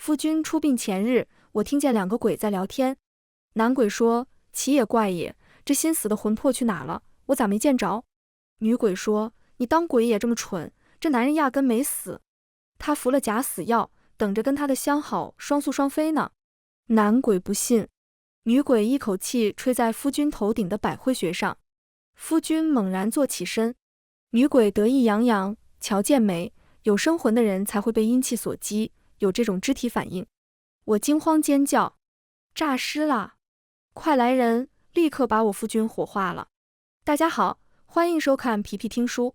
夫君出殡前日，我听见两个鬼在聊天。男鬼说：奇也怪也，这新死的魂魄去哪了？我咋没见着？女鬼说：你当鬼也这么蠢，这男人压根没死，他服了假死药，等着跟他的相好双宿双飞呢。男鬼不信，女鬼一口气吹在夫君头顶的百会穴上，夫君猛然坐起身。女鬼得意洋洋，瞧见没，有生魂的人才会被阴气所击，有这种肢体反应。我惊慌尖叫，诈尸了！快来人，立刻把我夫君火化了。大家好，欢迎收看皮皮听书。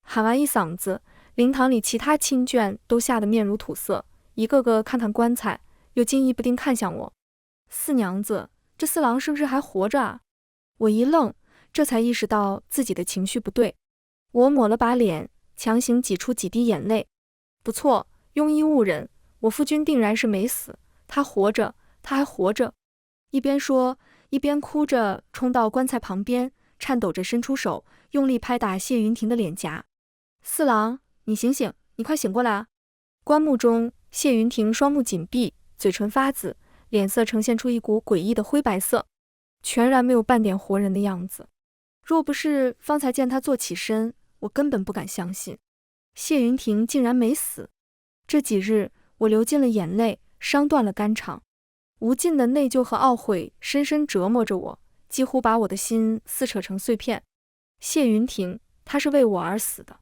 喊完一嗓子，灵堂里其他亲眷都吓得面如土色，一个个看看棺材，又惊疑不定看向我。四娘子，这四郎是不是还活着啊？我一愣，这才意识到自己的情绪不对。我抹了把脸，强行挤出几滴眼泪。不错，庸医误人，我夫君定然是没死，他活着，他还活着。一边说，一边哭着冲到棺材旁边，颤抖着伸出手，用力拍打谢云亭的脸颊。四郎，你醒醒，你快醒过来啊！棺木中，谢云亭双目紧闭，嘴唇发紫，脸色呈现出一股诡异的灰白色，全然没有半点活人的样子。若不是方才见他坐起身，我根本不敢相信谢云亭竟然没死。这几日我流尽了眼泪，伤断了肝肠，无尽的内疚和懊悔深深折磨着我，几乎把我的心撕扯成碎片。谢云亭，他是为我而死的。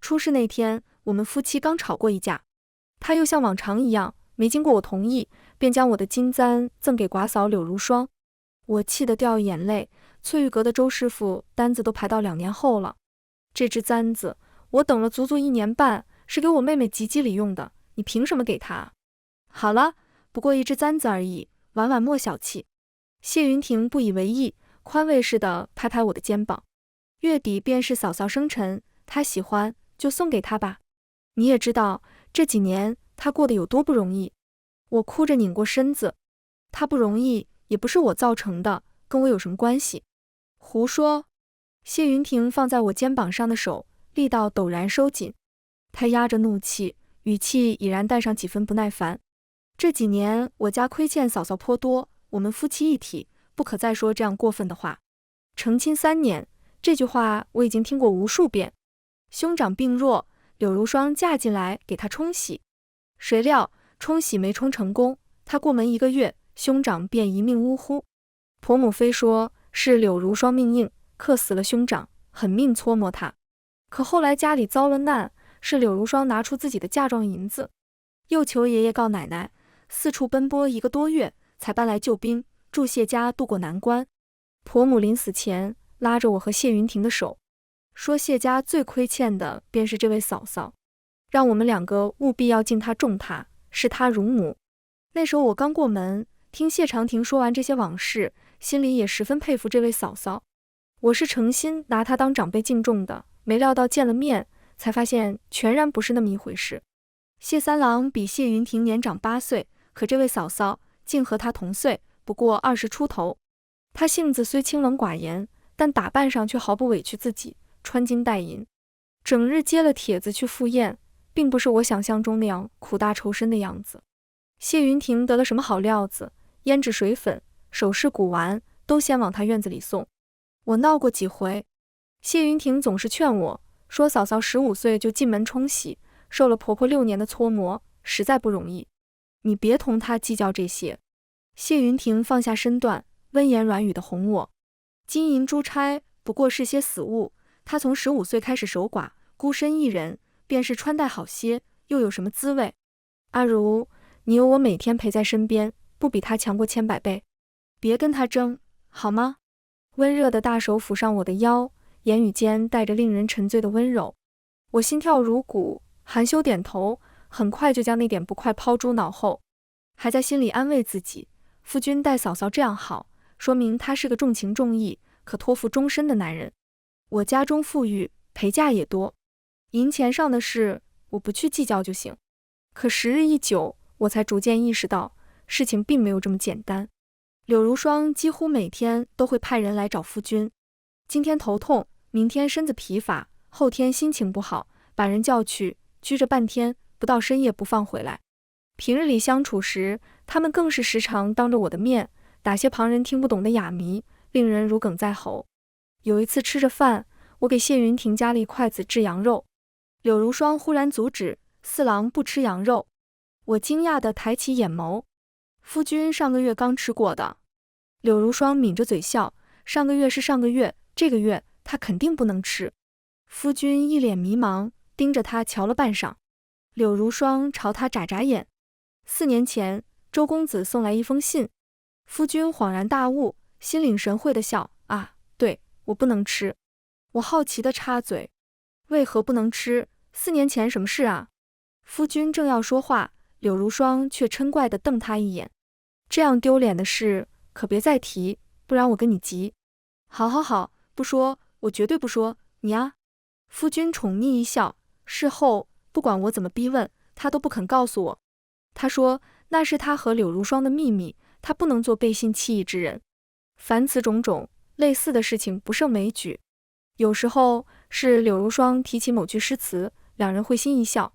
出事那天，我们夫妻刚吵过一架，他又像往常一样，没经过我同意，便将我的金簪赠给寡嫂柳如霜。我气得掉眼泪，翠玉阁的周师傅单子都排到2年后了。这只簪子我等了足足1年半，是给我妹妹吉吉里用的，你凭什么给她？好了，不过一只簪子而已，晚晚莫小气。谢云亭不以为意，宽慰似的拍拍我的肩膀。月底便是嫂嫂生辰，她喜欢就送给她吧。你也知道这几年她过得有多不容易。我哭着拧过身子，她不容易也不是我造成的，跟我有什么关系？胡说！谢云亭放在我肩膀上的手力道陡然收紧，他压着怒气，语气已然带上几分不耐烦。这几年我家亏欠嫂嫂颇多，我们夫妻一体，不可再说这样过分的话。成亲3年，这句话我已经听过无数遍。兄长病弱，柳如霜嫁进来给他冲喜，谁料冲喜没冲成功，他过门1个月，兄长便一命呜呼。婆母非说是柳如霜命硬，克死了兄长，狠命搓磨他。可后来家里遭了难，是柳如霜拿出自己的嫁妆银子，又求爷爷告奶奶，四处奔波1个多月，才搬来救兵，助谢家渡过难关。婆母临死前拉着我和谢云亭的手，说谢家最亏欠的便是这位嫂嫂，让我们2个务必要敬她重她，视她如母。那时候我刚过门，听谢长廷说完这些往事，心里也十分佩服这位嫂嫂。我是诚心拿她当长辈敬重的，没料到见了面，才发现全然不是那么一回事。谢三郎比谢云亭年长8岁，可这位嫂嫂竟和他同岁，不过20出头。她性子虽清冷寡言，但打扮上却毫不委屈自己，穿金戴银，整日接了帖子去赴宴，并不是我想象中那样苦大仇深的样子。谢云亭得了什么好料子，胭脂水粉、首饰古玩都先往他院子里送。我闹过几回，谢云亭总是劝我说，嫂嫂15岁就进门冲喜，受了婆婆6年的搓磨，实在不容易，你别同她计较这些。谢云亭放下身段，温言软语地哄我，金银珠钗不过是些死物，她从15岁开始守寡，孤身一人，便是穿戴好些，又有什么滋味？阿如，你有我每天陪在身边，不比她强过千百倍，别跟她争，好吗？温热的大手抚上我的腰，言语间带着令人沉醉的温柔。我心跳如鼓，含羞点头，很快就将那点不快抛诸脑后，还在心里安慰自己，夫君待嫂嫂这样好，说明他是个重情重义，可托付终身的男人。我家中富裕，陪嫁也多，银钱上的事我不去计较就行。可时日一久，我才逐渐意识到，事情并没有这么简单。柳如霜几乎每天都会派人来找夫君，今天头痛，明天身子疲乏，后天心情不好，把人叫去，拘着半天，不到深夜不放回来。平日里相处时，他们更是时常当着我的面打些旁人听不懂的哑谜，令人如鲠在喉。有一次吃着饭，我给谢云亭夹了一筷子炙羊肉，柳如霜忽然阻止，四郎不吃羊肉。我惊讶地抬起眼眸，夫君上个月刚吃过的。柳如霜抿着嘴笑，上个月是上个月，这个月他肯定不能吃。夫君一脸迷茫，盯着他瞧了半晌。柳如霜朝他眨眨眼。4年前，周公子送来一封信。夫君恍然大悟，心领神会地笑，啊，对，我不能吃。我好奇地插嘴，为何不能吃？4年前什么事啊？夫君正要说话，柳如霜却嗔怪地瞪他一眼，这样丢脸的事可别再提，不然我跟你急。好好好，不说，我绝对不说，你啊。夫君宠溺一笑，事后不管我怎么逼问，他都不肯告诉我。他说那是他和柳如霜的秘密，他不能做背信弃义之人。凡此种种，类似的事情不胜枚举。有时候是柳如霜提起某句诗词，两人会心一笑；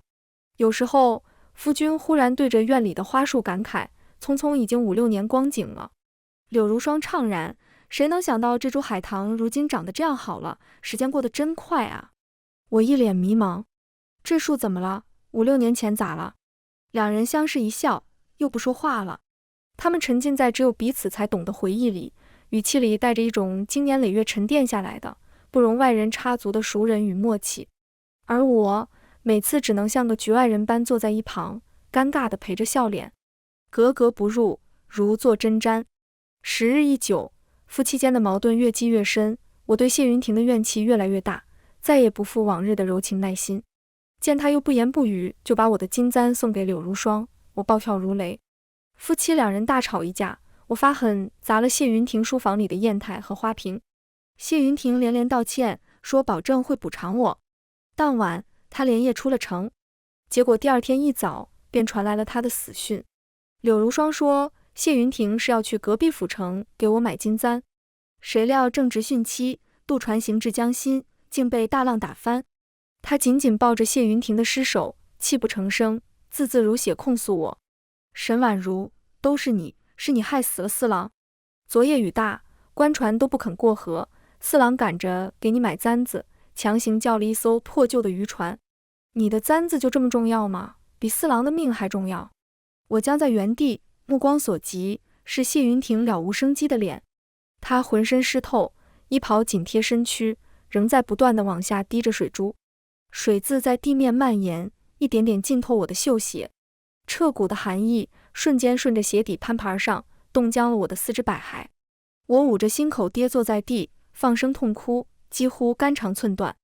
有时候夫君忽然对着院里的花树感慨，匆匆已经5、6年光景了。柳如霜怅然，谁能想到这株海棠如今长得这样好了，时间过得真快啊。我一脸迷茫，这树怎么了？5、6年前咋了？两人相视一笑，又不说话了。他们沉浸在只有彼此才懂的回忆里，语气里带着一种经年累月沉淀下来的不容外人插足的熟人与默契。而我每次只能像个局外人般坐在一旁，尴尬地陪着笑脸，格格不入，如坐针毡。时日一久，夫妻间的矛盾越积越深，我对谢云亭的怨气越来越大，再也不复往日的柔情耐心。见他又不言不语就把我的金簪送给柳如霜，我暴跳如雷。夫妻两人大吵一架，我发狠砸了谢云亭书房里的砚台和花瓶。谢云亭连连道歉，说保证会补偿我。当晚他连夜出了城，结果第2天一早便传来了他的死讯。柳如霜说谢云亭是要去隔壁府城给我买金簪，谁料正值汛期，渡船行至江心，竟被大浪打翻。他紧紧抱着谢云亭的尸首，泣不成声，字字如血控诉我。沈婉如，都是你，是你害死了四郎。昨夜雨大，官船都不肯过河，四郎赶着给你买簪子，强行叫了一艘破旧的渔船。你的簪子就这么重要吗？比四郎的命还重要？我僵在原地，目光所及是谢云亭了无生机的脸。他浑身湿透，衣袍紧贴身躯，仍在不断地往下滴着水珠。水渍在地面蔓延，一点点浸透我的绣鞋，彻骨的寒意瞬间顺着鞋底攀爬而上，冻僵了我的4肢百骸。我捂着心口跌坐在地，放声痛哭，几乎肝肠寸断。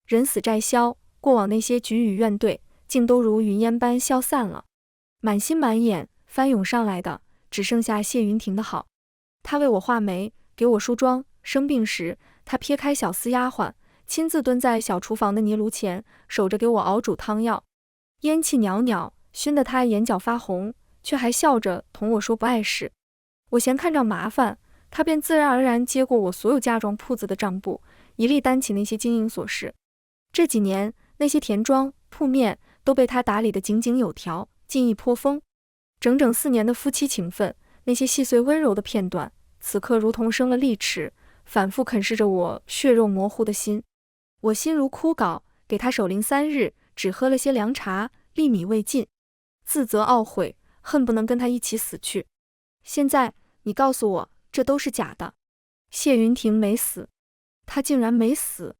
人死债消，过往那些局与怨怼，竟都如云烟般消散了。满心满眼翻涌上来的，只剩下谢云亭的好。他为我画眉，给我梳妆，生病时，他撇开小厮丫鬟，亲自蹲在小厨房的泥炉前，守着给我熬煮汤药。烟气袅袅，熏得他眼角发红，却还笑着同我说不碍事。我嫌看账麻烦，他便自然而然接过我所有嫁妆铺子的账簿，一力担起那些经营琐事。这几年，那些田庄铺面都被他打理得井井有条，尽意颇丰。整整4年的夫妻情分，那些细碎温柔的片段，此刻如同生了利齿，反复啃噬着我血肉模糊的心。我心如枯槁，给他守灵3日，只喝了些凉茶，粒米未进，自责懊悔，恨不能跟他一起死去。现在你告诉我，这都是假的。谢云亭没死，他竟然没死。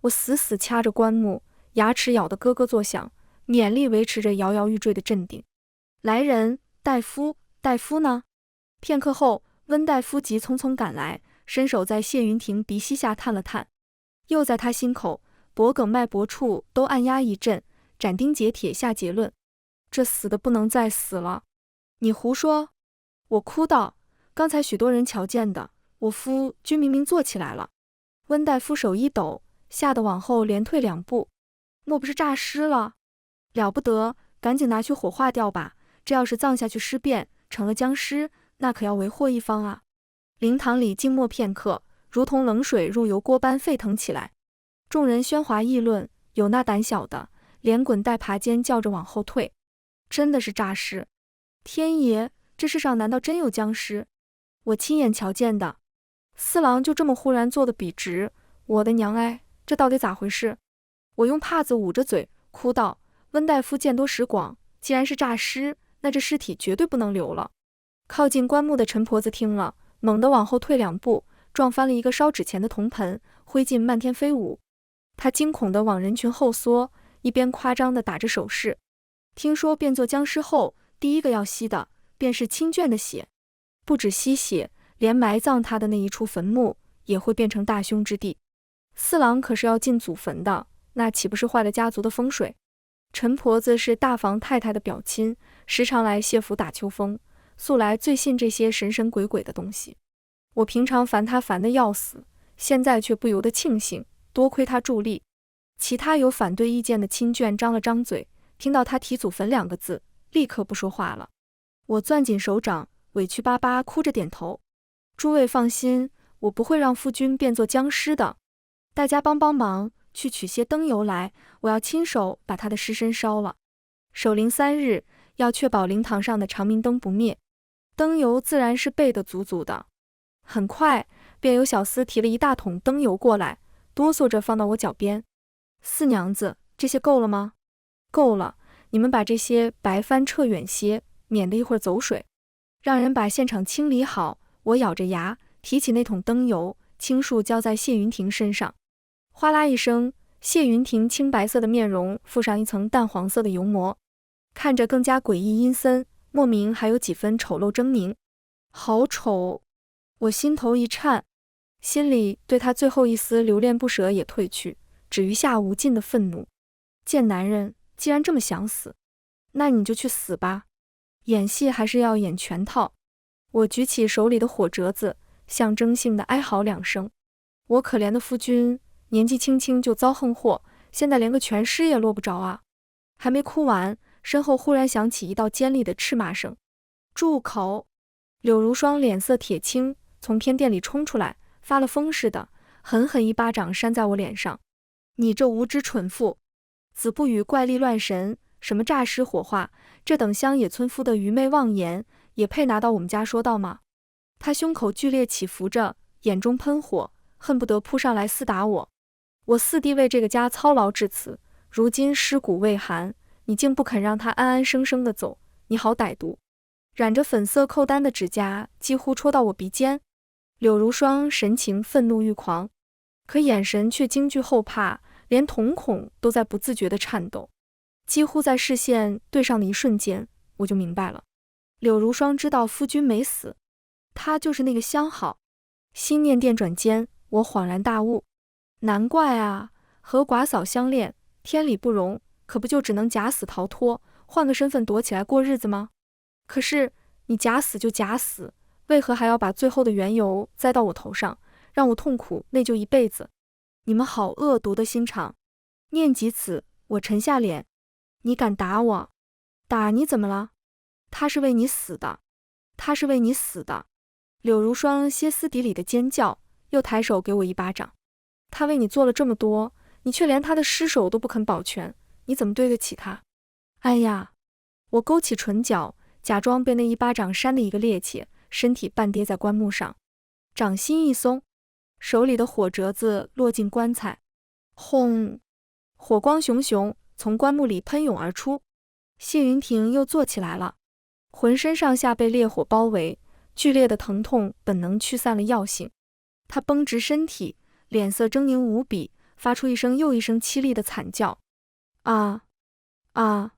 我死死掐着棺木，牙齿咬得咯咯作响，勉力维持着摇摇欲坠的镇定。来人，大夫，大夫呢？片刻后，温大夫急匆匆赶来，伸手在谢云亭鼻息下探了探，又在他心口、脖颈脉搏处都按压一阵，斩钉截铁下结论：这死的不能再死了。你胡说！我哭道：刚才许多人瞧见的，我夫君明明坐起来了。温大夫手一抖，吓得往后连退2步。莫不是诈尸了？了不得，赶紧拿去火化掉吧，这要是葬下去尸变，成了僵尸，那可要为祸一方啊。灵堂里静默片刻，如同冷水入油锅般沸腾起来。众人喧哗议论，有那胆小的连滚带爬尖叫着往后退。真的是诈尸，天爷，这世上难道真有僵尸？我亲眼瞧见的。四郎就这么忽然坐得笔直，我的娘哎，这到底咋回事？我用帕子捂着嘴，哭道：温大夫见多识广，既然是诈尸，那这尸体绝对不能留了。靠近棺木的陈婆子听了，猛地往后退2步，撞翻了一个烧纸钱的铜盆，灰烬漫天飞舞。她惊恐地往人群后缩，一边夸张地打着手势。听说变作僵尸后，第一个要吸的便是亲眷的血，不止吸血，连埋葬他的那一处坟墓也会变成大凶之地。四郎可是要进祖坟的，那岂不是坏了家族的风水？陈婆子是大房太太的表亲，时常来谢府打秋风，素来最信这些神神鬼鬼的东西。我平常烦她烦得要死，现在却不由得庆幸，多亏她助力。其他有反对意见的亲眷张了张嘴，听到她提祖坟2个字，立刻不说话了。我攥紧手掌，委屈巴巴哭着点头。诸位放心，我不会让夫君变作僵尸的。大家帮忙，去取些灯油来，我要亲手把他的尸身烧了。守灵3日，要确保灵堂上的长明灯不灭。灯油自然是备得足足的。很快，便有小厮提了一大桶灯油过来，哆嗦着放到我脚边。四娘子，这些够了吗？够了，你们把这些白帆撤远些，免得一会儿走水。让人把现场清理好。我咬着牙，提起那桶灯油，倾数浇在谢云亭身上。哗啦一声，谢云亭青白色的面容附上一层淡黄色的油膜，看着更加诡异阴森，莫名还有几分丑陋狰狞。好丑！我心头一颤，心里对他最后一丝留恋不舍也褪去，只余下无尽的愤怒。贱男人，既然这么想死，那你就去死吧。演戏还是要演全套。我举起手里的火折子，象征性的哀嚎2声。我可怜的夫君，年纪轻轻就遭横祸，现在连个全尸也落不着啊！还没哭完，身后忽然响起一道尖利的斥骂声。住口！柳如霜脸色铁青，从偏殿里冲出来，发了疯似的，狠狠一巴掌扇在我脸上。你这无知蠢妇，子不语怪力乱神，什么诈尸火化，这等乡野村夫的愚昧妄言，也配拿到我们家说道吗？他胸口剧烈起伏着，眼中喷火，恨不得扑上来厮打我。我四弟为这个家操劳至此，如今尸骨未寒，你竟不肯让他安安生生的走，你好歹毒！染着粉色扣丹的指甲几乎戳到我鼻尖。柳如霜神情愤怒欲狂，可眼神却惊惧后怕，连瞳孔都在不自觉地颤抖。几乎在视线对上的一瞬间，我就明白了。柳如霜知道夫君没死，他就是那个相好。心念电转间，我恍然大悟，难怪啊，和寡嫂相恋，天理不容，可不就只能假死逃脱，换个身份躲起来过日子吗？可是你假死就假死，为何还要把最后的缘由栽到我头上，让我痛苦内疚一辈子？你们好恶毒的心肠！念及此，我沉下脸。你敢打我？打你怎么了？他是为你死的，他是为你死的！柳如霜歇斯底里的尖叫，又抬手给我一巴掌。他为你做了这么多，你却连他的尸首都不肯保全，你怎么对得起他？哎呀！我勾起唇角，假装被那一巴掌扇得一个趔趄，身体半跌在棺木上，掌心一松，手里的火折子落进棺材，轰！火光熊熊从棺木里喷涌而出。谢云亭又坐起来了，浑身上下被烈火包围，剧烈的疼痛本能驱散了药性。他绷直身体，脸色狰狞无比，发出一声又一声凄厉的惨叫。啊啊！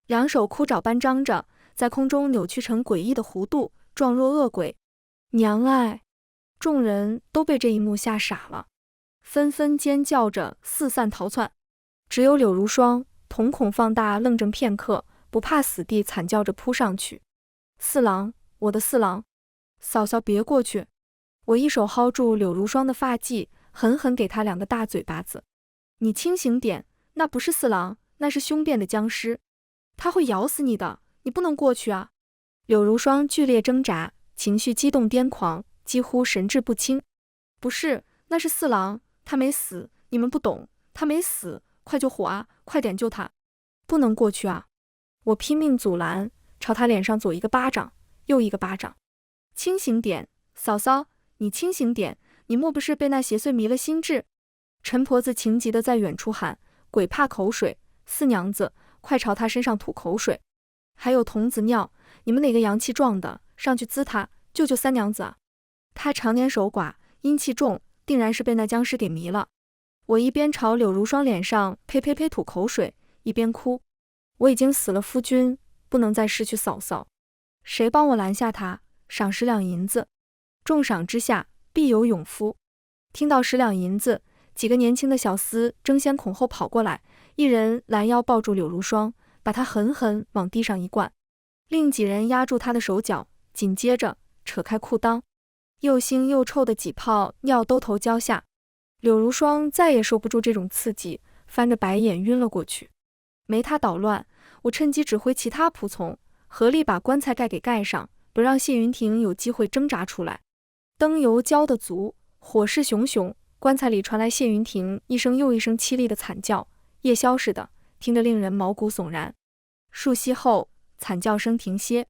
两手枯爪般张着，在空中扭曲成诡异的弧度，状若恶鬼。娘爱！众人都被这一幕吓傻了，纷纷尖叫着四散逃窜。只有柳如霜瞳孔放大，愣怔片刻，不怕死地惨叫着扑上去。四郎，我的四郎，嫂嫂别过去！我一手薅住柳如霜的发髻，狠狠给他2个大嘴巴子。你清醒点，那不是四郎，那是凶变的僵尸，他会咬死你的，你不能过去啊！柳如霜剧烈挣扎，情绪激动癫狂，几乎神志不清。不是，那是四郎，他没死，你们不懂，他没死，快救火啊，快点救他！不能过去啊！我拼命阻拦，朝他脸上左一个巴掌，右一个巴掌。清醒点，嫂嫂，你清醒点，你莫不是被那邪祟迷了心智？陈婆子情急地在远处喊，鬼怕口水，四娘子，快朝他身上吐口水。还有童子尿，你们哪个阳气壮的，上去滋他，救救三娘子啊！他常年守寡，阴气重，定然是被那僵尸给迷了。我一边朝柳如霜脸上呸呸呸吐口水，一边哭。我已经死了夫君，不能再失去嫂嫂。谁帮我拦下他，赏10两银子。重赏之下，必有勇夫。听到10两银子，几个年轻的小厮争先恐后跑过来，一人拦腰抱住柳如霜，把他狠狠往地上一灌，另几人压住他的手脚，紧接着扯开裤裆，又腥又臭的几泡尿兜头浇下。柳如霜再也受不住这种刺激，翻着白眼晕了过去。没他捣乱，我趁机指挥其他仆从合力把棺材盖给盖上，不让谢云亭有机会挣扎出来。灯油浇得足，火势熊熊，棺材里传来谢云亭一声又一声凄厉的惨叫，夜宵似的，听着令人毛骨悚然。数息后，惨叫声停歇，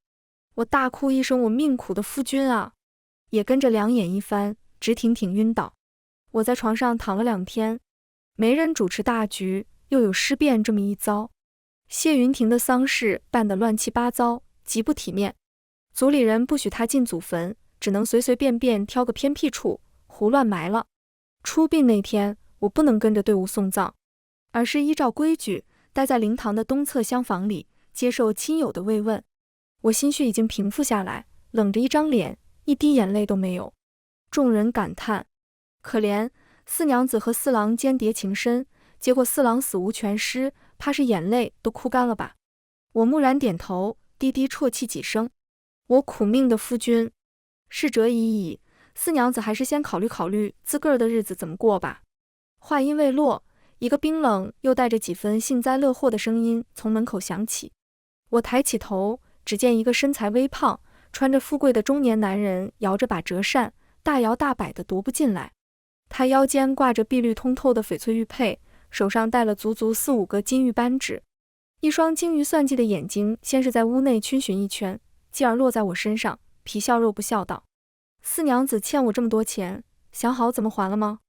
我大哭一声，我命苦的夫君啊！也跟着两眼一翻，直挺挺晕倒。我在床上躺了2天，没人主持大局，又有尸变这么一遭。谢云亭的丧事办得乱七八糟，极不体面。族里人不许他进祖坟，只能随随便便挑个偏僻处胡乱埋了。出殡那天，我不能跟着队伍送葬，而是依照规矩待在灵堂的东侧厢房里，接受亲友的慰问。我心绪已经平复下来，冷着一张脸，一滴眼泪都没有。众人感叹，可怜四娘子和四郎间谍情深，结果四郎死无全尸，怕是眼泪都哭干了吧。我木然点头，低低啜泣几声。我苦命的夫君，逝者已矣，四娘子还是先考虑考虑自个儿的日子怎么过吧。话音未落，一个冰冷又带着几分幸灾乐祸的声音从门口响起。我抬起头，只见一个身材微胖、穿着富贵的中年男人摇着把折扇，大摇大摆地踱步进来。他腰间挂着碧绿通透的翡翠玉佩，手上戴了足足4、5个金玉扳指，一双精于算计的眼睛先是在屋内逡巡一圈，继而落在我身上，皮笑肉不笑道：四娘子欠我这么多钱，想好怎么还了吗？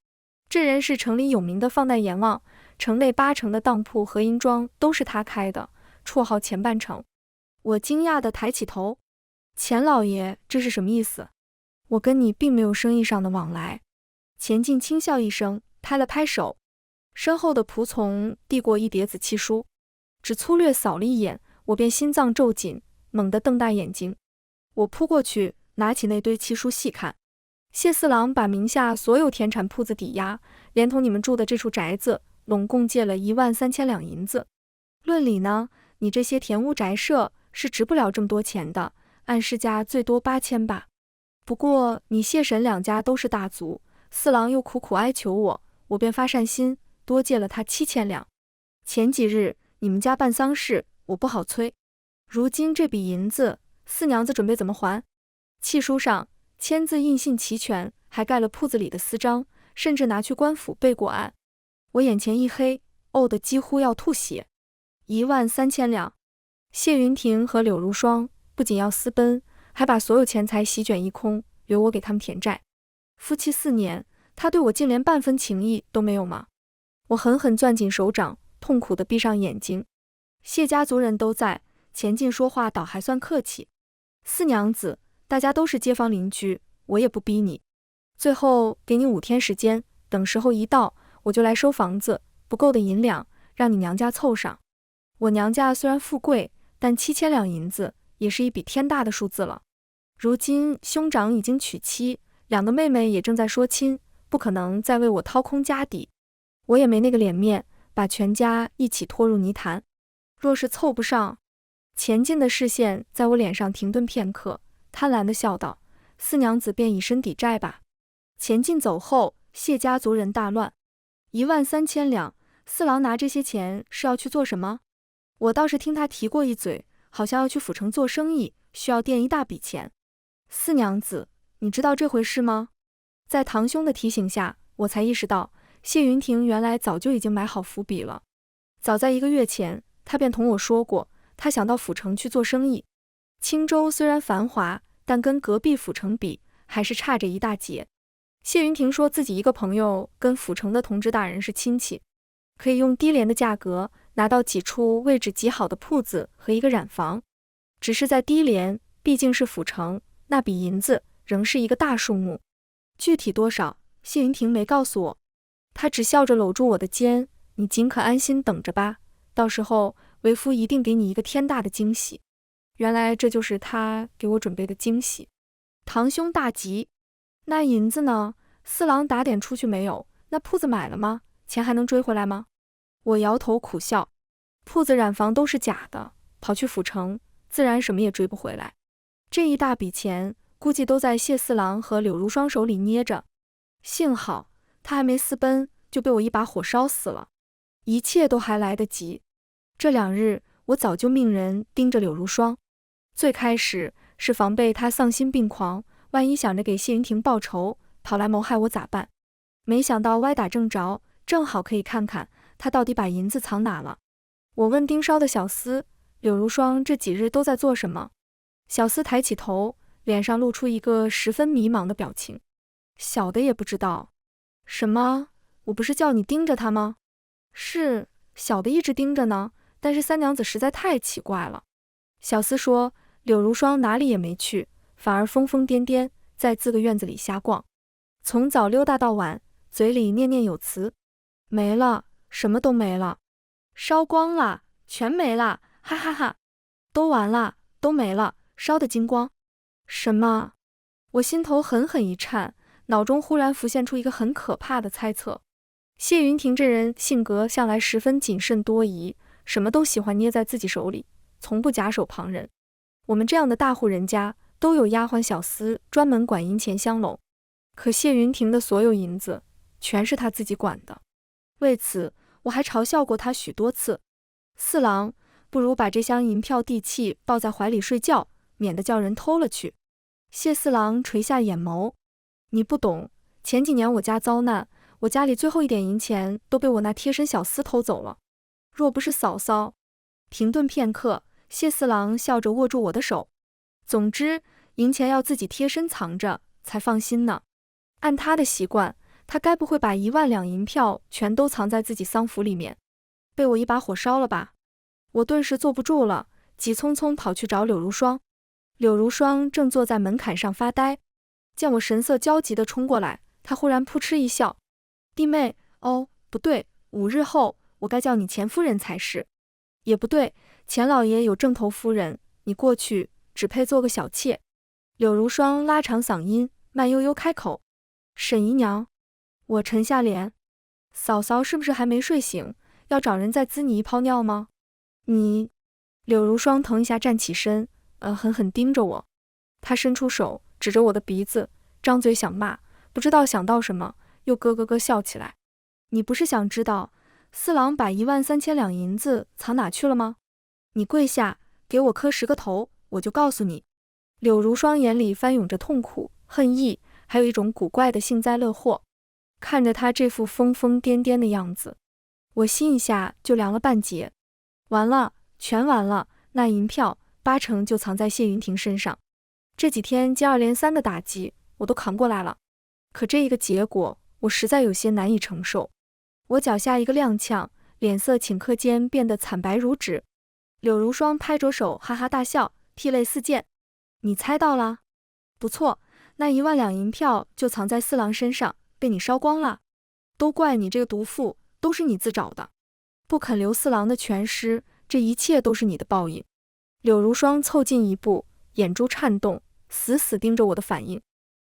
这人是城里有名的放贷阎王，城内8成的当铺和银庄都是他开的，绰号前半城。我惊讶地抬起头，钱老爷，这是什么意思？我跟你并没有生意上的往来。钱进轻笑一声，拍了拍手，身后的仆从递过一叠子契书，只粗略扫了一眼，我便心脏骤紧，猛地瞪大眼睛。我扑过去，拿起那堆契书细看。谢四郎把名下所有田产铺子抵押，连同你们住的这处宅子，拢共借了13000两银子。论理呢，你这些田屋宅舍是值不了这么多钱的，按市价最多8000吧。不过你谢婶两家都是大族，四郎又苦苦哀求我，我便发善心，多借了他7000两。前几日你们家办丧事，我不好催。如今这笔银子，四娘子准备怎么还？契书上签字印信齐全，还盖了铺子里的私章，甚至拿去官府备过案。我眼前一黑，呕得几乎要吐血。13000两，谢云亭和柳如霜不仅要私奔，还把所有钱财席卷一空，留我给他们填债。夫妻4年，他对我竟连半分情意都没有吗？我狠狠攥紧手掌，痛苦地闭上眼睛。谢家族人都在，钱进说话倒还算客气。四娘子，大家都是街坊邻居，我也不逼你。最后给你5天时间，等时候一到，我就来收房子，不够的银两让你娘家凑上。我娘家虽然富贵，但7000两银子也是一笔天大的数字了。如今兄长已经娶妻，2个妹妹也正在说亲，不可能再为我掏空家底。我也没那个脸面，把全家一起拖入泥潭。若是凑不上，钱进的视线在我脸上停顿片刻，贪婪地笑道：四娘子便以身抵债吧。钱进走后，谢家族人大乱。13000两，四郎拿这些钱是要去做什么？我倒是听他提过一嘴，好像要去府城做生意，需要垫一大笔钱。四娘子，你知道这回事吗？在堂兄的提醒下，我才意识到谢云亭原来早就已经埋好伏笔了。早在1个月前，他便同我说过，他想到府城去做生意。青州虽然繁华，但跟隔壁府城比，还是差着一大截。谢云亭说自己一个朋友跟府城的同知大人是亲戚，可以用低廉的价格拿到几处位置极好的铺子和一个染房。只是在低廉，毕竟是府城，那笔银子仍是一个大数目。具体多少，谢云亭没告诉我，他只笑着搂住我的肩，你尽可安心等着吧，到时候为夫一定给你一个天大的惊喜。原来这就是他给我准备的惊喜。堂兄大急，那银子呢？四郎打点出去没有？那铺子买了吗？钱还能追回来吗？我摇头苦笑，铺子染房都是假的，跑去府城，自然什么也追不回来。这一大笔钱，估计都在谢四郎和柳如霜手里捏着。幸好他还没私奔，就被我一把火烧死了。一切都还来得及。这2日，我早就命人盯着柳如霜。最开始是防备他丧心病狂，万一想着给谢云亭报仇，跑来谋害我咋办？没想到歪打正着，正好可以看看他到底把银子藏哪了。我问盯梢的小厮，柳如霜这几日都在做什么？小厮抬起头，脸上露出一个十分迷茫的表情。小的也不知道。什么？我不是叫你盯着他吗？是，小的一直盯着呢，但是三娘子实在太奇怪了。小厮说，柳如霜哪里也没去，反而疯疯癫癫，在自个院子里瞎逛，从早溜达到晚，嘴里念念有词。没了，什么都没了，烧光了，全没了，哈哈哈，都完了，都没了，烧得精光。什么？我心头狠狠一颤，脑中忽然浮现出一个很可怕的猜测。谢云亭这人性格向来十分谨慎多疑，什么都喜欢捏在自己手里，从不假手旁人。我们这样的大户人家都有丫鬟小厮专门管银钱相拢，可谢云亭的所有银子全是他自己管的。为此我还嘲笑过他许多次。四郎，不如把这箱银票地契抱在怀里睡觉，免得叫人偷了去。谢四郎垂下眼眸，你不懂，前几年我家遭难，我家里最后一点银钱都被我那贴身小厮偷走了。若不是嫂嫂……停顿片刻，谢四郎笑着握住我的手。总之，银钱要自己贴身藏着才放心呢。按他的习惯，他该不会把1万两银票全都藏在自己丧服里面，被我一把火烧了吧？我顿时坐不住了，急匆匆跑去找柳如霜。柳如霜正坐在门槛上发呆，见我神色焦急地冲过来，她忽然扑哧一笑：“弟妹，哦，不对，5日后我该叫你钱夫人才是。也不对，钱老爷有正头夫人，你过去只配做个小妾。”柳如霜拉长嗓音，慢悠悠开口：“沈姨娘。”我沉下脸：“嫂嫂是不是还没睡醒？要找人再滋你一泡尿吗？”你……柳如霜腾一下站起身，狠狠盯着我。她伸出手指着我的鼻子，张嘴想骂，不知道想到什么，又咯咯咯笑起来。你不是想知道四郎把13000两银子藏哪去了吗？你跪下，给我磕10个头，我就告诉你。柳如霜眼里翻涌着痛苦、恨意，还有一种古怪的幸灾乐祸。看着他这副疯疯癫癫的样子，我心一下就凉了半截。完了，全完了，那银票8成就藏在谢云亭身上。这几天接二连三的打击，我都扛过来了，可这一个结果，我实在有些难以承受。我脚下一个踉跄，脸色顷刻间变得惨白如纸。柳如霜拍着手哈哈大笑，涕泪四溅。你猜到了？不错，那1万两银票就藏在四郎身上，被你烧光了。都怪你这个毒妇，都是你自找的，不肯留四郎的全尸，这一切都是你的报应。柳如霜凑近一步，眼珠颤动，死死盯着我的反应。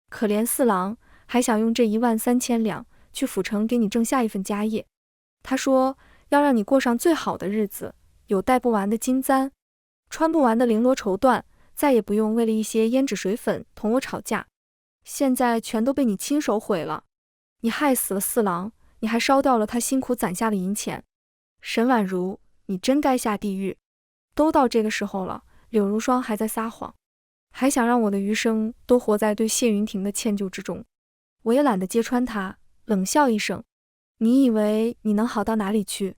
可怜四郎，还想用这13000两去府城给你挣下一份家业。他说要让你过上最好的日子，有戴不完的金簪，穿不完的绫罗绸缎，再也不用为了一些胭脂水粉同我吵架。现在全都被你亲手毁了。你害死了四郎，你还烧掉了他辛苦攒下的银钱。沈婉如，你真该下地狱。都到这个时候了，柳如霜还在撒谎，还想让我的余生都活在对谢云亭的歉疚之中。我也懒得揭穿他，冷笑一声：你以为你能好到哪里去？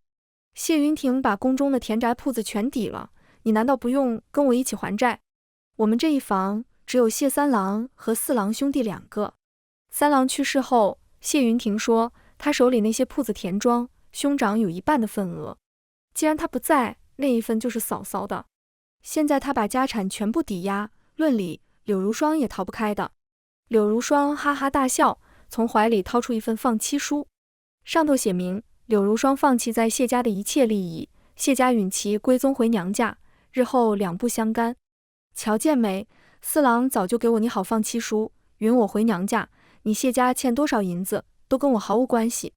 谢云亭把宫中的田宅铺子全抵了，你难道不用跟我一起还债？我们这一房只有谢三郎和四郎兄弟2个。三郎去世后，谢云亭说他手里那些铺子田庄，兄长有1半的份额。既然他不在，那一份就是嫂嫂的。现在他把家产全部抵押，论理柳如霜也逃不开的。柳如霜哈哈大笑，从怀里掏出一份放妻书，上头写明柳如霜放弃在谢家的一切利益，谢家允其归宗回娘家，日后两不相干。瞧见没，四郎早就给我拟好放妻书，允我回娘家，你谢家欠多少银子都跟我毫无关系。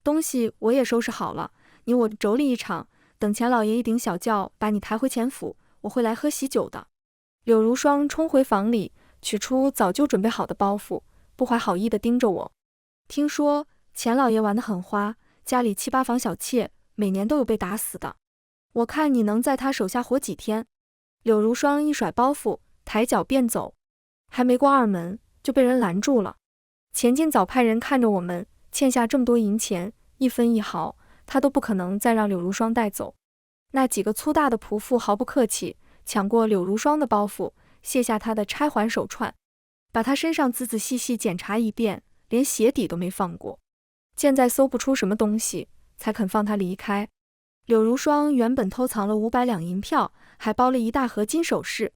东西我也收拾好了，你我妯娌一场，等钱老爷一顶小轿把你抬回钱府，我会来喝喜酒的。柳如霜冲回房里，取出早就准备好的包袱，不怀好意地盯着我。听说钱老爷玩得很花，家里7、8房小妾，每年都有被打死的。我看你能在他手下活几天？柳如霜一甩包袱，抬脚便走，还没过2门就被人拦住了。钱进早派人看着我们，欠下这么多银钱，1分1毫他都不可能再让柳如霜带走。那几个粗大的仆妇毫不客气，抢过柳如霜的包袱，卸下她的钗环手串，把她身上仔仔细细检查一遍，连鞋底都没放过。见再搜不出什么东西，才肯放她离开。柳如霜原本偷藏了500两银票，还包了一大盒金首饰，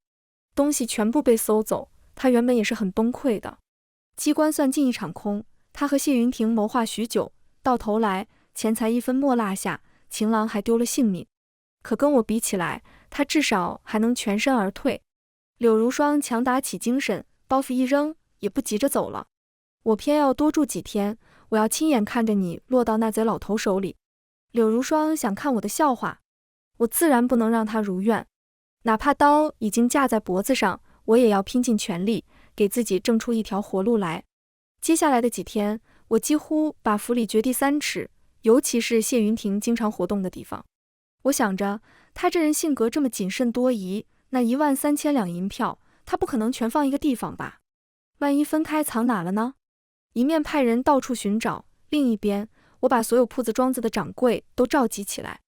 东西全部被搜走，她原本也是很崩溃的。机关算尽一场空，她和谢云亭谋划许久，到头来钱财1分没落下，情郎还丢了性命。可跟我比起来，她至少还能全身而退。柳如霜强打起精神，包袱一扔，也不急着走了。我偏要多住几天，我要亲眼看着你落到那贼老头手里。柳如霜想看我的笑话，我自然不能让她如愿，哪怕刀已经架在脖子上，我也要拼尽全力，给自己挣出一条活路来。接下来的几天，我几乎把府里掘地3尺，尤其是谢云亭经常活动的地方。我想着，他这人性格这么谨慎多疑，那13000两银票，他不可能全放一个地方吧？万一分开藏哪了呢？一面派人到处寻找，另一边我把所有铺子庄子的掌柜都召集起来，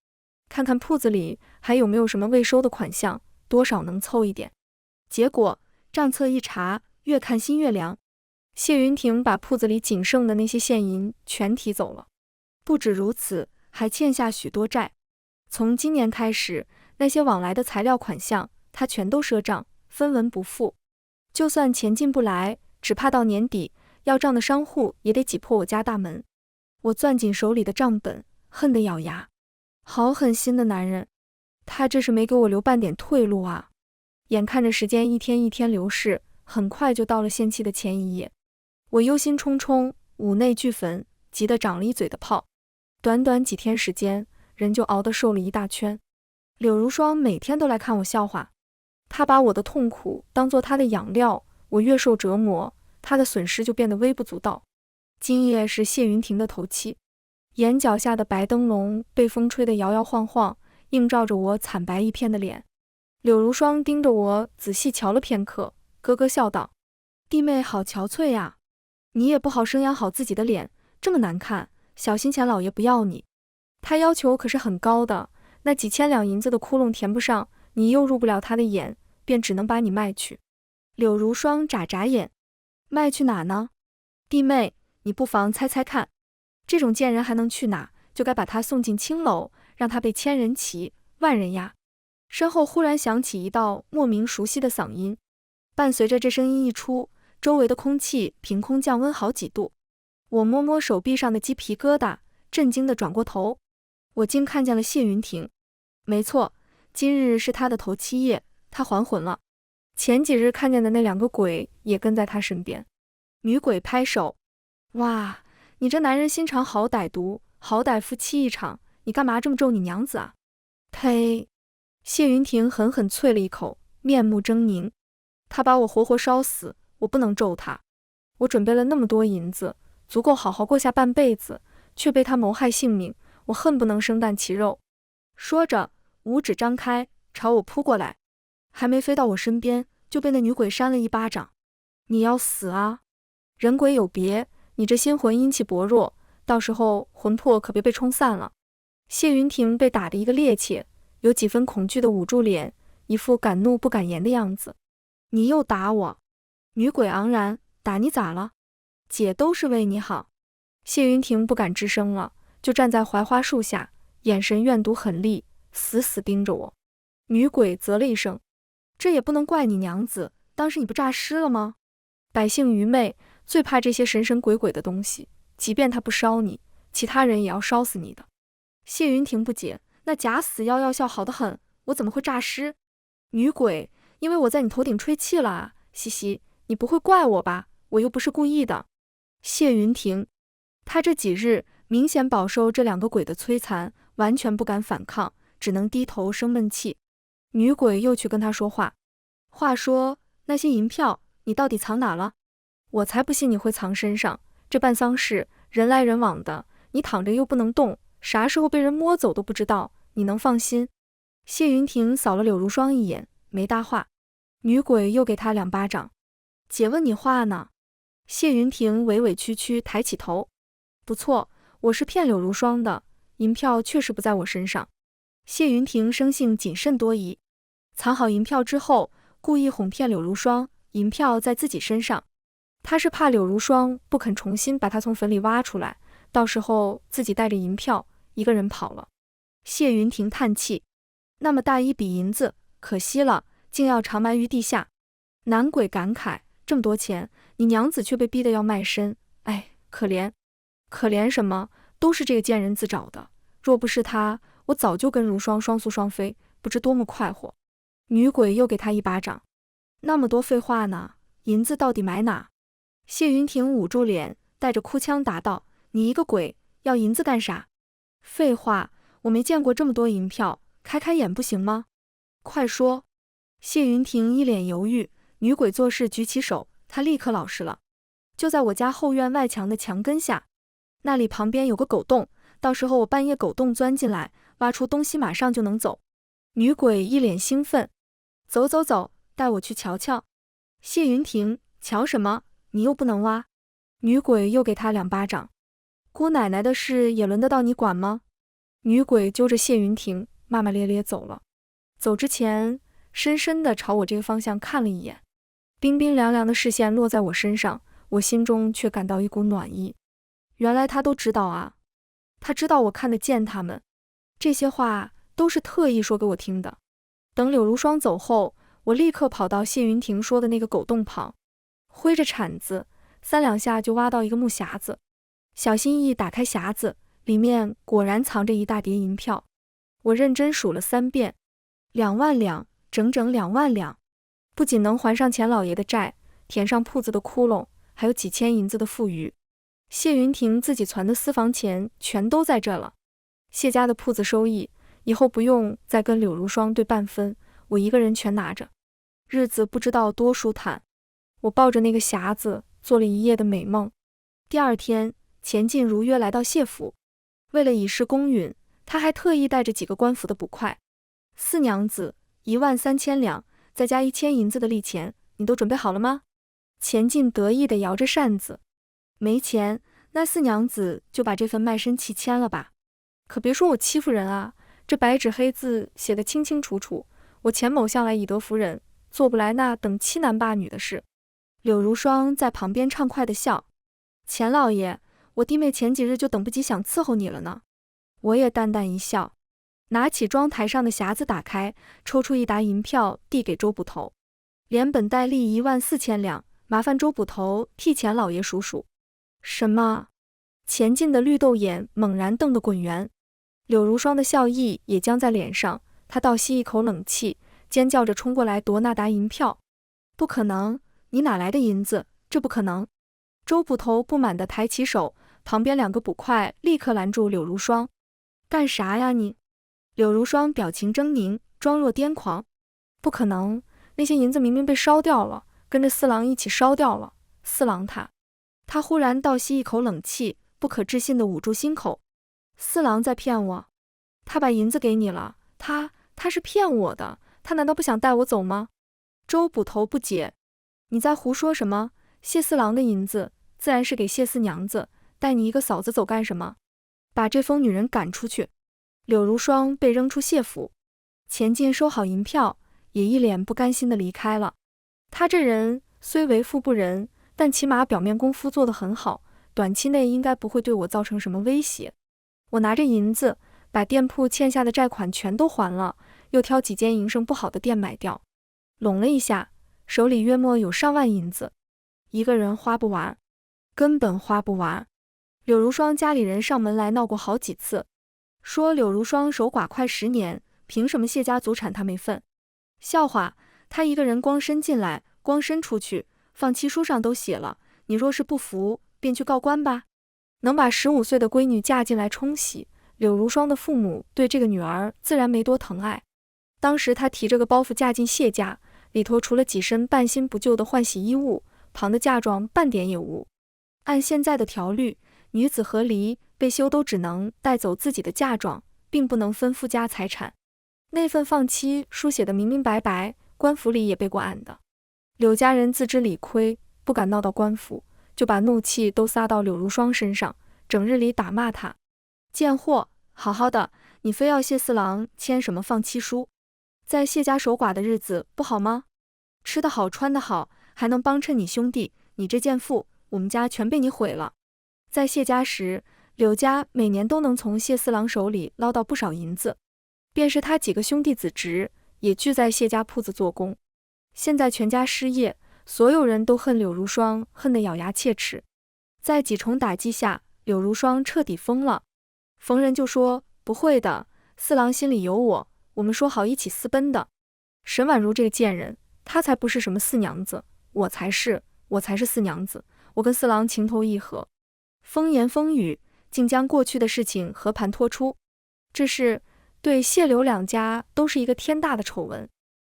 看看铺子里还有没有什么未收的款项，多少能凑一点。结果账册一查，越看心越凉。谢云亭把铺子里仅剩的那些现银全提走了，不止如此，还欠下许多债。从今年开始，那些往来的材料款项，他全都赊账，分文不付。就算钱进不来，只怕到年底，要账的商户也得挤破我家大门。我攥紧手里的账本，恨得咬牙。好狠心的男人，他这是没给我留半点退路啊！眼看着时间一天一天流逝，很快就到了限期的前1夜。我忧心忡忡，五内俱焚，急得长了一嘴的泡。短短几天时间，人就熬得瘦了一大圈。柳如霜每天都来看我笑话，她把我的痛苦当作她的养料，我越受折磨，她的损失就变得微不足道。今夜是谢云亭的头七，眼角下的白灯笼被风吹得摇摇晃晃，映照着我惨白一片的脸。柳如霜盯着我仔细瞧了片刻，咯咯笑道：“弟妹好憔悴呀，你也不好生养好自己的脸，这么难看，小心钱老爷不要你。他要求可是很高的，那几千两银子的窟窿填不上，你又入不了他的眼，便只能把你卖去。”柳如霜眨眨眼：“卖去哪呢？弟妹，你不妨猜猜看，这种贱人还能去哪？就该把他送进青楼，让他被千人骑，万人压。”身后忽然响起一道莫名熟悉的嗓音，伴随着这声音一出，周围的空气凭空降温好几度。我摸摸手臂上的鸡皮疙瘩，震惊地转过头，我竟看见了谢云亭。没错，今日是他的头七夜，他还魂了。前几日看见的那2个鬼也跟在他身边。女鬼拍手：“哇，你这男人心肠好歹毒，好歹夫妻一场，你干嘛这么咒你娘子啊？”呸！谢云亭狠狠啐了一口，面目狰狞。他把我活活烧死，我不能咒他。我准备了那么多银子，足够好好过下半辈子，却被他谋害性命，我恨不能生啖其肉。说着，五指张开，朝我扑过来，还没飞到我身边，就被那女鬼扇了一巴掌。你要死啊！人鬼有别，你这心魂阴气薄弱，到时候魂魄可别被冲散了。谢云亭被打得一个趔趄，有几分恐惧的捂住脸，一副敢怒不敢言的样子。你又打我！女鬼昂然，打你咋了？姐都是为你好。谢云亭不敢吱声了，就站在槐花树下，眼神怨毒狠厉，死死盯着我。女鬼啧了一声，这也不能怪你娘子，当时你不诈尸了吗？百姓愚昧，最怕这些神神鬼鬼的东西，即便他不烧你，其他人也要烧死你的。谢云亭不解，那假死药效好得很，我怎么会诈尸？女鬼，因为我在你头顶吹气了啊，嘻嘻，你不会怪我吧？我又不是故意的。谢云亭，他这几日明显饱受这两个鬼的摧残，完全不敢反抗，只能低头生闷气。女鬼又去跟他说话，话说那些银票你到底藏哪了？我才不信你会藏身上，这办丧事人来人往的，你躺着又不能动，啥时候被人摸走都不知道，你能放心？谢云亭扫了柳如霜一眼，没搭话。女鬼又给他2巴掌。姐问你话呢。谢云亭委委屈屈抬起头，不错，我是骗柳如霜的，银票确实不在我身上。谢云亭生性谨慎多疑，藏好银票之后，故意哄骗柳如霜，银票在自己身上。他是怕柳如霜不肯重新把他从坟里挖出来，到时候自己带着银票一个人跑了。谢云亭叹气，那么大一笔银子，可惜了，竟要长埋于地下。男鬼感慨，这么多钱，你娘子却被逼得要卖身，哎，可怜。可怜什么？都是这个贱人自找的，若不是他，我早就跟如霜双宿双飞，不知多么快活。女鬼又给他1巴掌，那么多废话呢，银子到底埋哪？谢云亭捂住脸，带着哭腔答道，你一个鬼，要银子干啥？废话，我没见过这么多银票，开开眼不行吗？快说。谢云亭一脸犹豫，女鬼做事举起手，他立刻老实了。就在我家后院外墙的墙根下，那里旁边有个狗洞，到时候我半夜狗洞钻进来，挖出东西马上就能走。女鬼一脸兴奋，走走走，带我去瞧瞧。谢云亭，瞧什么？你又不能挖。女鬼又给他2巴掌。姑奶奶的事也轮得到你管吗？女鬼揪着谢云亭，骂骂咧咧走了。走之前，深深地朝我这个方向看了一眼，冰冰凉凉的视线落在我身上，我心中却感到一股暖意。原来他都知道啊，他知道我看得见他们，这些话都是特意说给我听的。等柳如霜走后，我立刻跑到谢云亭说的那个狗洞旁，挥着铲子3两下就挖到一个木匣子，小心翼翼打开匣子，里面果然藏着一大叠银票。我认真数了3遍，2万两，整整2万两，不仅能还上钱老爷的债，填上铺子的窟窿，还有几千银子的富余。谢云亭自己攒的私房钱全都在这了。谢家的铺子收益，以后不用再跟柳如霜对半分，我一个人全拿着，日子不知道多舒坦。我抱着那个匣子做了一夜的美梦。第2天，钱进如约来到谢府，为了以示公允，他还特意带着几个官府的捕快。4娘子13000两，再加1000银子的利钱，你都准备好了吗？钱进得意地摇着扇子。没钱，那4娘子就把这份卖身契签了吧。可别说我欺负人啊，这白纸黑字写得清清楚楚，我钱某向来以德服人，做不来那等欺男霸女的事。柳如霜在旁边畅快地笑，钱老爷，我弟妹前几日就等不及想伺候你了呢。我也淡淡一笑，拿起庄台上的匣子打开，抽出一沓银票递给周捕头，连本带利14000两，麻烦周捕头替钱老爷数数。什么？钱进的绿豆眼猛然瞪得滚圆，柳如霜的笑意也僵在脸上，她倒吸一口冷气，尖叫着冲过来夺那沓银票。不可能，你哪来的银子？这不可能！周捕头不满地抬起手，旁边2个捕快立刻拦住柳如霜。干啥呀你？柳如霜表情狰狞，装若癫狂。不可能，那些银子明明被烧掉了，跟着4郎一起烧掉了。4郎他忽然倒吸一口冷气，不可置信地捂住心口。4郎在骗我？他把银子给你了，他是骗我的，他难道不想带我走吗？周捕头不解，你在胡说什么？谢4郎的银子自然是给谢4娘子，带你一个嫂子走干什么？把这疯女人赶出去！柳如霜被扔出谢府，钱进收好银票，也一脸不甘心地离开了。他这人虽为富不仁，但起码表面功夫做得很好，短期内应该不会对我造成什么威胁。我拿着银子，把店铺欠下的债款全都还了，又挑几间营生不好的店买掉，拢了一下，手里约莫有上万银子，一个人花不完，根本花不完。柳如霜家里人上门来闹过好几次，说柳如霜守寡快10年，凭什么谢家祖产他没份？笑话，他一个人光伸进来，光伸出去，放契书上都写了，你若是不服，便去告官吧。能把15岁的闺女嫁进来冲喜，柳如霜的父母对这个女儿自然没多疼爱。当时她提着个包袱嫁进谢家，里头除了几身半新不旧的换洗衣物，旁的嫁妆半点也无。按现在的条律，女子和离被休都只能带走自己的嫁妆，并不能分夫家财产。那份放妻书写的明明白白，官府里也背过案的。柳家人自知理亏，不敢闹到官府，就把怒气都撒到柳如霜身上，整日里打骂他。贱货，好好的，你非要谢四郎签什么放妻书？在谢家守寡的日子不好吗？吃得好穿得好，还能帮衬你兄弟，你这贱妇，我们家全被你毁了。在谢家时，柳家每年都能从谢四郎手里捞到不少银子，便是他几个兄弟子侄也聚在谢家铺子做工。现在全家失业，所有人都恨柳如霜，恨得咬牙切齿。在几重打击下，柳如霜彻底疯了。逢人就说，不会的，四郎心里有我们说好一起私奔的。沈婉如这个贱人，她才不是什么四娘子，我才是四娘子，我跟四郎情投意合。风言风语，竟将过去的事情和盘托出，这事对谢柳两家都是一个天大的丑闻。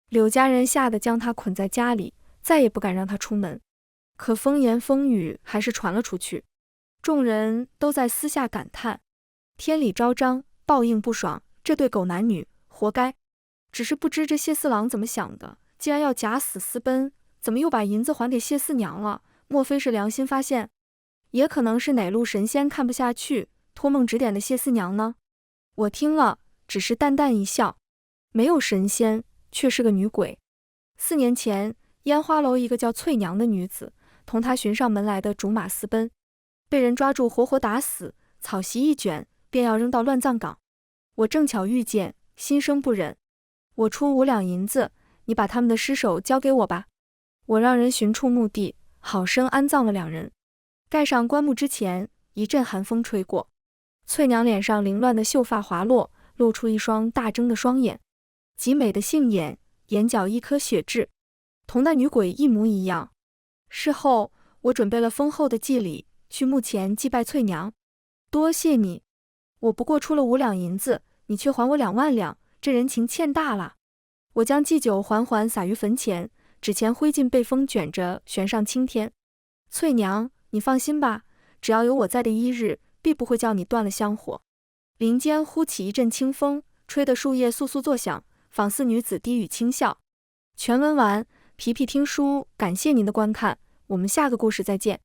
柳家人吓得将他捆在家里，再也不敢让他出门。可风言风语还是传了出去，众人都在私下感叹：天理昭彰，报应不爽，这对狗男女活该。只是不知这谢四郎怎么想的，既然要假死私奔，怎么又把银子还给谢四娘了？莫非是良心发现？也可能是哪路神仙看不下去，托梦指点的谢四娘呢？我听了，只是淡淡一笑。没有神仙，却是个女鬼。4年前，烟花楼一个叫翠娘的女子，同她寻上门来的竹马私奔，被人抓住活活打死，草席一卷，便要扔到乱葬岗。我正巧遇见，心生不忍。我出5两银子，你把他们的尸首交给我吧。我让人寻处墓地，好生安葬了2人。盖上棺木之前，一阵寒风吹过，翠娘脸上凌乱的秀发滑落，露出一双大睁的双眼，极美的杏眼，眼角一颗血痣，同那女鬼一模一样。事后，我准备了丰厚的祭礼，去墓前祭拜翠娘。多谢你，我不过出了5两银子，你却还我2万两，这人情欠大了。我将祭酒缓洒于坟前，纸钱灰烬被风卷着悬上青天。翠娘，你放心吧，只要有我在的一日，必不会叫你断了香火。林间忽起一阵清风，吹得树叶簌簌作响，仿似女子低语轻笑。全文完，皮皮听书感谢您的观看，我们下个故事再见。